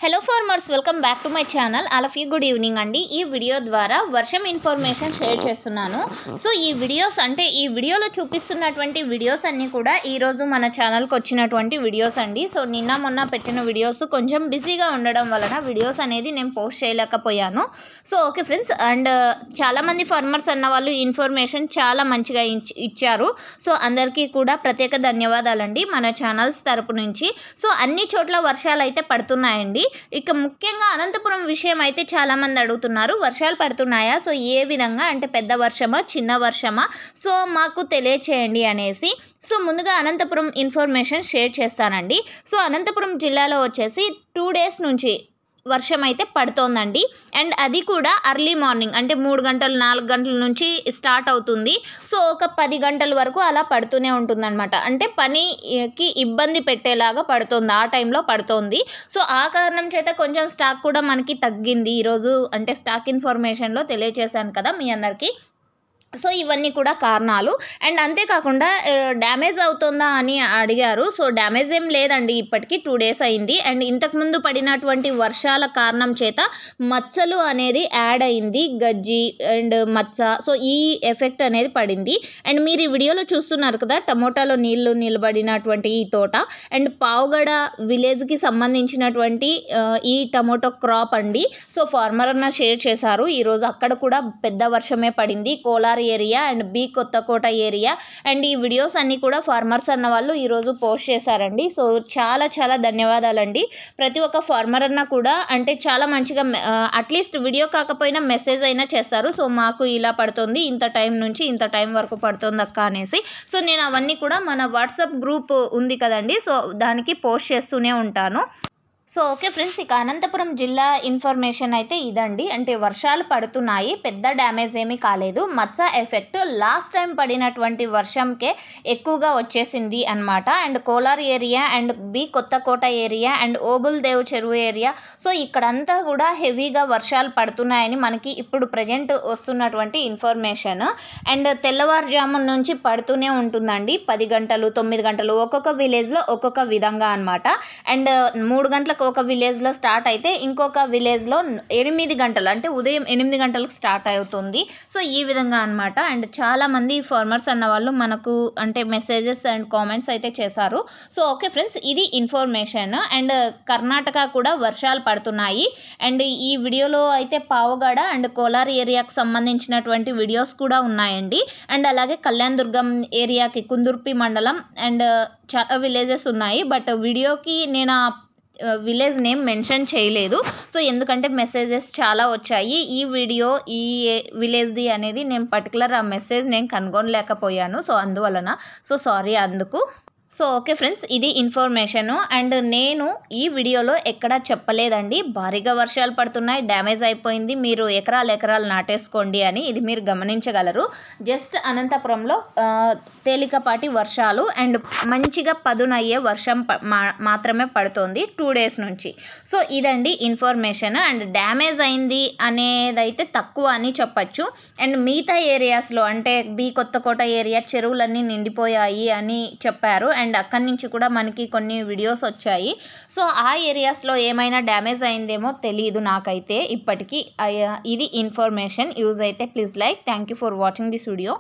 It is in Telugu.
Hello farmers, welcome back to my channel. All of you good evening అండి. ఈ వీడియో ద్వారా వర్షం ఇన్ఫర్మేషన్ షేర్ చేస్తున్నాను. సో ఈ వీడియోస్ అంటే ఈ వీడియోలో చూపిస్తున్నటువంటి వీడియోస్ అన్నీ కూడా ఈరోజు మన ఛానల్కి వచ్చినటువంటి వీడియోస్ అండి. సో నిన్న మొన్న పెట్టిన వీడియోస్ కొంచెం బిజీగా ఉండడం వలన వీడియోస్ అనేది నేను పోస్ట్ చేయలేకపోయాను. సో ఓకే ఫ్రెండ్స్, అండ్ చాలామంది ఫార్మర్స్ అన్న వాళ్ళు ఇన్ఫర్మేషన్ చాలా మంచిగా ఇచ్చారు. సో అందరికీ కూడా ప్రత్యేక ధన్యవాదాలండి మన ఛానల్స్ తరపు నుంచి. సో అన్ని చోట్ల వర్షాలు అయితే పడుతున్నాయండి. ఇక ముఖ్యంగా అనంతపురం విషయం అయితే చాలామంది అడుగుతున్నారు, వర్షాలు పడుతున్నాయా, సో ఏ విధంగా అంటే పెద్ద వర్షమా చిన్న వర్షమా, సో మాకు తెలియచేయండి అనేసి. సో ముందుగా అనంతపురం ఇన్ఫర్మేషన్ షేర్ చేస్తానండి. సో అనంతపురం జిల్లాలో వచ్చేసి 2 days నుంచి వర్షం అయితే పడుతోందండి. అండ్ అది కూడా అర్లీ మార్నింగ్ అంటే 3 గంటలు 4 గంటల నుంచి స్టార్ట్ అవుతుంది. సో ఒక 10 గంటల వరకు అలా పడుతూనే ఉంటుందన్నమాట. అంటే పనికి ఇబ్బంది పెట్టేలాగా పడుతుంది, ఆ టైంలో పడుతోంది. సో ఆ కారణం చేత కొంచెం స్టాక్ కూడా మనకి తగ్గింది ఈరోజు. అంటే స్టాక్ ఇన్ఫర్మేషన్లో తెలియజేశాను కదా మీ అందరికీ. సో ఇవన్నీ కూడా కారణాలు. అండ్ అంతేకాకుండా డ్యామేజ్ అవుతుందా అని అడిగారు. సో డ్యామేజ్ ఏం లేదండి, ఇప్పటికీ 2 days అయింది. అండ్ ఇంతకుముందు పడినటువంటి వర్షాల కారణం చేత మచ్చలు అనేది యాడ్ అయింది, గజ్జి అండ్ మచ్చ. సో ఈ ఎఫెక్ట్ అనేది పడింది. అండ్ మీరు ఈ వీడియోలో చూస్తున్నారు కదా, టమోటాలో నీళ్లు నిలబడినటువంటి ఈ తోట అండ్ పావుగడ విలేజ్కి సంబంధించినటువంటి ఈ టమోటో క్రాప్ అండి. సో ఫార్మర్ అన్న షేర్ చేశారు ఈరోజు. అక్కడ కూడా పెద్ద వర్షమే పడింది, Kolar area and B Kothakota area. And ఈ వీడియోస్ అన్నీ కూడా ఫార్మర్స్ అన్న వాళ్ళు ఈరోజు పోస్ట్ చేశారండి. సో చాలా చాలా ధన్యవాదాలండి. ప్రతి ఒక్క ఫార్మర్ అన్న కూడా అంటే చాలా మంచిగా అట్లీస్ట్ వీడియో కాకపోయినా మెసేజ్ అయినా చేస్తారు. సో మాకు ఇలా పడుతుంది, ఇంత టైం నుంచి ఇంత టైం వరకు పడుతుంది అక్క అనేసి. సో నేను అవన్నీ కూడా మన వాట్సాప్ గ్రూప్ ఉంది కదండి, సో దానికి పోస్ట్ చేస్తూనే ఉంటాను. సో ఓకే ఫ్రెండ్స్, ఇక అనంతపురం జిల్లా ఇన్ఫర్మేషన్ అయితే ఇదండి. అంటే వర్షాలు పడుతున్నాయి, పెద్ద డ్యామేజ్ ఏమీ కాలేదు. మచ్చ ఎఫెక్ట్ లాస్ట్ టైం పడినటువంటి వర్షంకే ఎక్కువగా వచ్చేసింది అనమాట. And Kolar area and B Kothakota area and Obul Dev చెరువు ఏరియా, సో ఇక్కడంతా కూడా హెవీగా వర్షాలు పడుతున్నాయని మనకి ఇప్పుడు ప్రజెంట్ వస్తున్నటువంటి ఇన్ఫర్మేషన్. అండ్ తెల్లవారుజామున నుంచి పడుతూనే ఉంటుందండి, 10 గంటలు 9 గంటలు, ఒక్కొక్క విలేజ్లో ఒక్కొక్క విధంగా అనమాట. అండ్ 3 గంటలకు ఒక విలేజ్లో స్టార్ట్ అయితే ఇంకొక విలేజ్లో 8 గంటలు అంటే ఉదయం 8 గంటలకు స్టార్ట్ అవుతుంది. సో ఈ విధంగా అనమాట. అండ్ చాలామంది ఫార్మర్స్ అన్న వాళ్ళు మనకు అంటే మెసేజెస్ అండ్ కామెంట్స్ అయితే చేశారు. సో ఓకే ఫ్రెండ్స్, ఇది ఇన్ఫర్మేషన్. అండ్ కర్ణాటక కూడా వర్షాలు పడుతున్నాయి. అండ్ ఈ వీడియోలో అయితే పావగడ అండ్ కోలార్ ఏరియాకి సంబంధించినటువంటి వీడియోస్ కూడా ఉన్నాయండి. అండ్ అలాగే కళ్యాణ్ దుర్గం ఏరియాకి కుందుర్పి మండలం అండ్ చాలా విలేజెస్ ఉన్నాయి. బట్ వీడియోకి నేను విలేజ్ నేమ్ మెన్షన్ చేయలేదు. సో ఎందుకంటే మెసేజెస్ చాలా వచ్చాయి, ఈ వీడియో ఈ విలేజ్ది అనేది నేను పర్టికులర్ ఆ మెసేజ్ నేను కనుగొనలేకపోయాను. సో అందువలన సో సారీ అందుకు. సో ఓకే ఫ్రెండ్స్, ఇది ఇన్ఫర్మేషను. అండ్ నేను ఈ వీడియోలో ఎక్కడా చెప్పలేదండి భారీగా వర్షాలు పడుతున్నాయి, డ్యామేజ్ అయిపోయింది, మీరు ఎకరాలు నాటేసుకోండి అని. ఇది మీరు గమనించగలరు. జస్ట్ అనంతపురంలో తేలికపాటి వర్షాలు అండ్ మంచిగా పదునయ్యే వర్షం మాత్రమే పడుతోంది 2 days నుంచి. సో ఇదండి ఇన్ఫర్మేషన్. అండ్ డ్యామేజ్ అయింది అనేదైతే తక్కువ అని చెప్పచ్చు. అండ్ మిగతా ఏరియాస్లో అంటే బి కొత్తకోట ఏరియా చెరువులన్నీ నిండిపోయాయి అని చెప్పారు. అండ్ అక్కడి నుంచి కూడా మనకి కొన్ని వీడియోస్ వచ్చాయి. సో ఆ ఏరియాస్లో ఏమైనా డ్యామేజ్ అయిందేమో తెలియదు నాకైతే ఇప్పటికీ. ఇది ఇన్ఫర్మేషన్ యూజ్ అయితే please like. Thank you for watching this video.